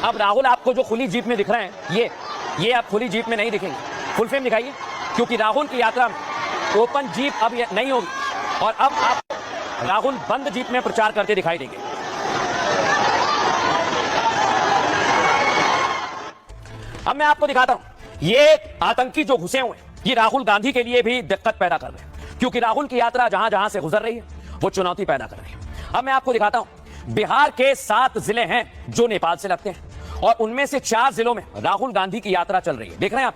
अब राहुल आपको जो खुली जीप में दिख रहे हैं, ये आप खुली जीप में नहीं दिखेंगे, फुल फ्रेम दिखाइए, क्योंकि राहुल की यात्रा में ओपन जीप अब नहीं होगी और अब आप राहुल बंद जीप में प्रचार करते दिखाई देंगे। अब मैं आपको दिखाता हूं, ये आतंकी जो घुसे हुए ये राहुल गांधी के लिए भी दिक्कत पैदा कर रहे हैं, क्योंकि राहुल की यात्रा जहां जहां से गुजर रही है वो चुनौती पैदा कर रही है। अब मैं आपको दिखाता हूं, बिहार के 7 जिले हैं जो नेपाल से लगते हैं और उनमें से 4 जिलों में राहुल गांधी की यात्रा चल रही है। देख रहे हैं आप,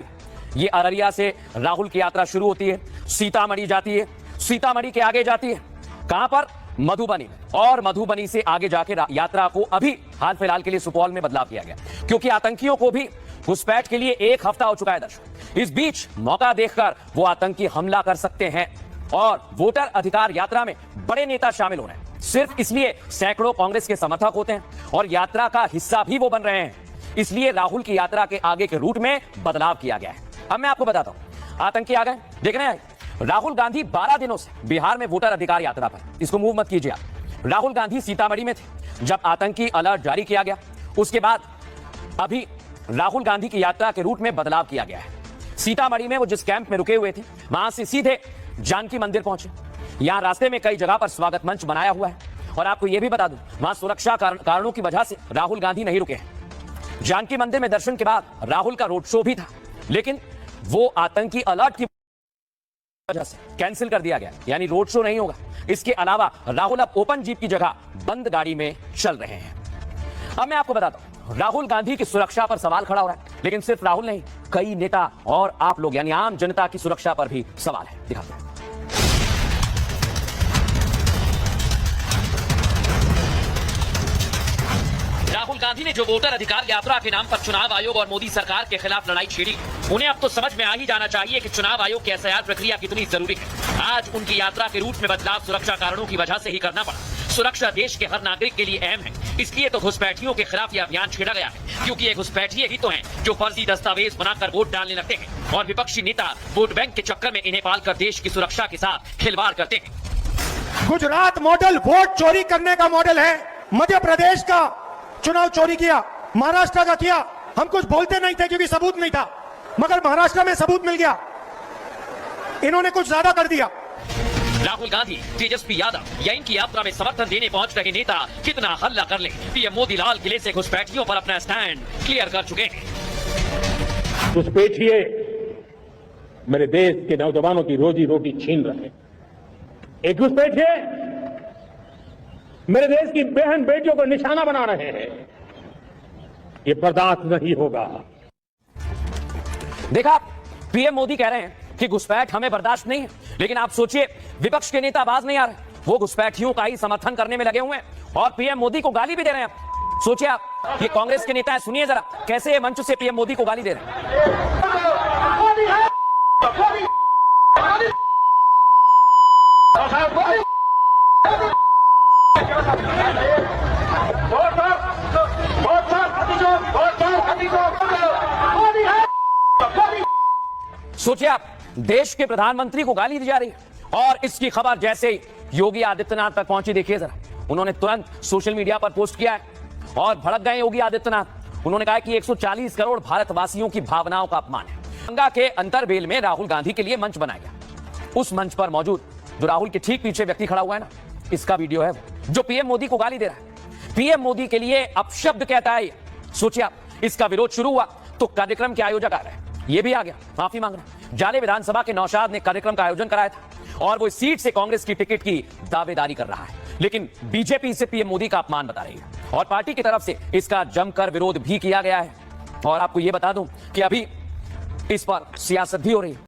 ये अररिया से राहुल की यात्रा शुरू होती है, सीतामढ़ी जाती है, सीतामढ़ी के आगे जाती है कहां पर, मधुबनी में, और मधुबनी से आगे जाके यात्रा को अभी हाल फिलहाल के लिए सुपौल में बदलाव किया गया, क्योंकि आतंकियों को भी घुसपैठ के लिए 1 हफ्ता हो चुका है दर्शक। इस बीच मौका देखकर वो आतंकी हमला कर सकते हैं और वोटर अधिकार यात्रा में बड़े नेता शामिल हो रहे हैं। सिर्फ इसलिए सैकड़ों कांग्रेस के समर्थक होते हैं और यात्रा का हिस्सा भी वो बन रहे हैं, इसलिए राहुल की यात्रा के आगे के रूट में बदलाव किया गया है। अब मैं आपको बताता हूं, आतंकी आ गए, देख रहे हैं राहुल गांधी 12 दिनों से बिहार में वोटर अधिकार यात्रा पर, इसको मूव मत कीजिए आप। राहुल गांधी सीतामढ़ी में थे जब आतंकी अलर्ट जारी किया गया, उसके बाद अभी राहुल गांधी की यात्रा के रूट में बदलाव किया गया है। सीतामढ़ी में वो जिस कैंप में रुके हुए थे वहां से सीधे जानकी मंदिर पहुंचे। यहां रास्ते में कई जगह पर स्वागत मंच बनाया हुआ है और आपको यह भी बता दूं, वहां सुरक्षा कारणों की वजह से राहुल गांधी नहीं रुके हैं। जानकी मंदिर में दर्शन के बाद राहुल का रोड शो भी था, लेकिन वो आतंकी अलर्ट की वजह से कैंसिल कर दिया गया, यानी रोड शो नहीं होगा। इसके अलावा राहुल अब ओपन जीप की जगह बंद गाड़ी में चल रहे हैं। अब मैं आपको बताता हूं, राहुल गांधी की सुरक्षा पर सवाल खड़ा हो रहा है, लेकिन सिर्फ राहुल नहीं, कई नेता और आप लोग यानी आम जनता की सुरक्षा पर भी सवाल है। दिखाते हैं। राहुल गांधी ने जो वोटर अधिकार यात्रा के नाम पर चुनाव आयोग और मोदी सरकार के खिलाफ लड़ाई छेड़ी, उन्हें अब तो समझ में आ ही जाना चाहिए कि चुनाव आयोग की एसआईआर प्रक्रिया कितनी जरूरी है। आज उनकी यात्रा के रूट में बदलाव सुरक्षा कारणों की वजह से ही करना पड़ा। सुरक्षा देश के हर नागरिक के लिए अहम है, इसलिए तो घुसपैठियों के खिलाफ यह अभियान छेड़ा गया है, क्योंकि ये घुसपैठिए ही तो हैं जो फर्जी दस्तावेज बनाकर वोट डालने लगते हैं और विपक्षी नेता वोट बैंक के चक्कर में इन्हें पालकर देश की सुरक्षा के साथ खिलवाड़ करते हैं। गुजरात मॉडल वोट चोरी करने का मॉडल है, मध्य प्रदेश का चुनाव चोरी किया, महाराष्ट्र का किया। हम कुछ बोलते नहीं थे क्योंकि सबूत नहीं था, मगर महाराष्ट्र में सबूत मिल गया, इन्होंने कुछ ज्यादा कर दिया। राहुल गांधी, तेजस्वी यादव या इनकी यात्रा में समर्थन देने पहुंच रहे नेता कितना हल्ला कर ले, पीएम मोदी लाल किले से घुसपैठियों पर अपना स्टैंड क्लियर कर चुके हैं। घुसपैठिए मेरे देश के नौजवानों की रोजी रोटी छीन रहे हैं। एक घुसपैठिए मेरे देश की बहन बेटियों को निशाना बना रहे हैं। ये बर्दाश्त नहीं होगा। देखा, पीएम मोदी कह रहे हैं कि घुसपैठ हमें बर्दाश्त नहीं है, लेकिन आप सोचिए विपक्ष के नेता आवाज नहीं आ रहे, वो घुसपैठियों का ही समर्थन करने में लगे हुए हैं और पीएम मोदी को गाली भी दे रहे हैं। सोचिए आप, ये कांग्रेस के नेता है, सुनिए जरा कैसे ये मंच से पीएम मोदी को गाली दे रहे हैं। सोचिए आप, देश के प्रधानमंत्री को गाली दी जा रही है और इसकी खबर जैसे ही योगी आदित्यनाथ तक पहुंची, देखिए जरा, उन्होंने तुरंत सोशल मीडिया पर पोस्ट किया है और भड़क गए योगी आदित्यनाथ। उन्होंने कहा कि 140 करोड़ भारतवासियों की भावनाओं का अपमान है। गंगा के अंतरबेल में राहुल गांधी के लिए मंच बनाया गया। उस मंच पर मौजूद जो राहुल के ठीक पीछे व्यक्ति खड़ा हुआ है ना, इसका वीडियो है जो पीएम मोदी को गाली दे रहा है। पीएम मोदी के लिए अपशब्द कहता है। सोचिए आप, इसका विरोध शुरू हुआ तो कार्यक्रम के आयोजक आ गए, ये भी आ गया माफी मांग रहा। जाले विधानसभा के नौशाद ने कार्यक्रम का आयोजन कराया था और वो इस सीट से कांग्रेस की टिकट की दावेदारी कर रहा है, लेकिन बीजेपी इसे पीएम मोदी का अपमान बता रही है और पार्टी की तरफ से इसका जमकर विरोध भी किया गया है। और आपको यह बता दूं कि अभी इस पर सियासत भी हो रही है।